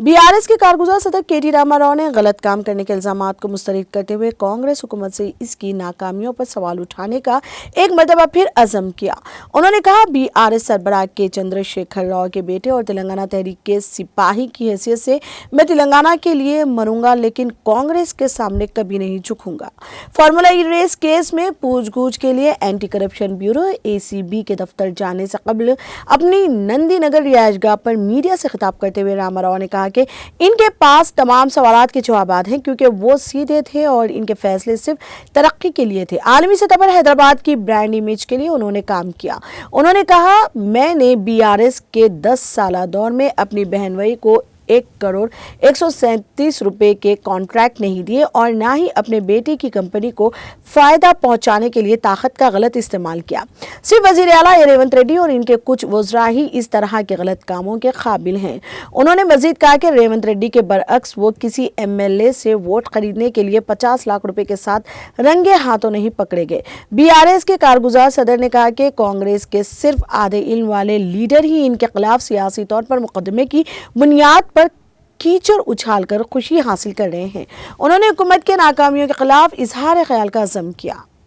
BRS के कारगुजार सदर K.T.. Rama Rao ने गलत काम करने के इल्जामात को मुस्तरद करते हुए कांग्रेस हुकूमत से इसकी नाकामियों पर सवाल उठाने का एक मरतबा फिर अज़म किया। उन्होंने कहा, बीआरएस सरबराह के चंद्रशेखर राव के बेटे और तेलंगाना तहरीक के सिपाही की हैसियत से मैं तेलंगाना के लिए मरूंगा, लेकिन कांग्रेस के सामने कभी नहीं झुकूंगा। फार्मूला ई रेस केस में पूछगछ के लिए एंटी करप्शन ब्यूरो ACB के दफ्तर जाने से कबल अपनी नंदी नगर रिहायशगाह पर मीडिया से खिताब करते हुए रामा राव ने कहा कि इनके पास तमाम सवालात के जवाबात हैं, क्योंकि वो सीधे थे और इनके फैसले सिर्फ तरक्की के लिए थे। आलमी सतह पर हैदराबाद की ब्रांड इमेज के लिए उन्होंने काम किया। उन्होंने कहा, मैंने बीआरएस के 10 साला दौर में अपनी बहनोई को 1,137 रुपए के कॉन्ट्रैक्ट नहीं दिए और ना ही अपने बेटे की कंपनी को फायदा पहुंचाने के लिए ताकत का गलत इस्तेमाल किया। सिर्फ वजीर आला रेवंत रेड्डी और इनके कुछ वज़रा ही इस तरह के गलत कामों के काबिल हैं। उन्होंने मजीद कहा कि रेवंत रेड्डी के बरअक्स वो किसी MLA से वोट खरीदने के लिए 50 लाख रुपए के साथ रंगे हाथों नहीं पकड़े गए। बीआरएस के कारगुजार सदर ने कहा कि कांग्रेस के सिर्फ आधे इल्म वाले लीडर ही इनके खिलाफ सियासी तौर पर मुकदमे की बुनियाद पर कीचड़ उछालकर खुशी हासिल कर रहे हैं। उन्होंने हुकूमत के नाकामियों के खिलाफ इजहार ख्याल का अज़म किया।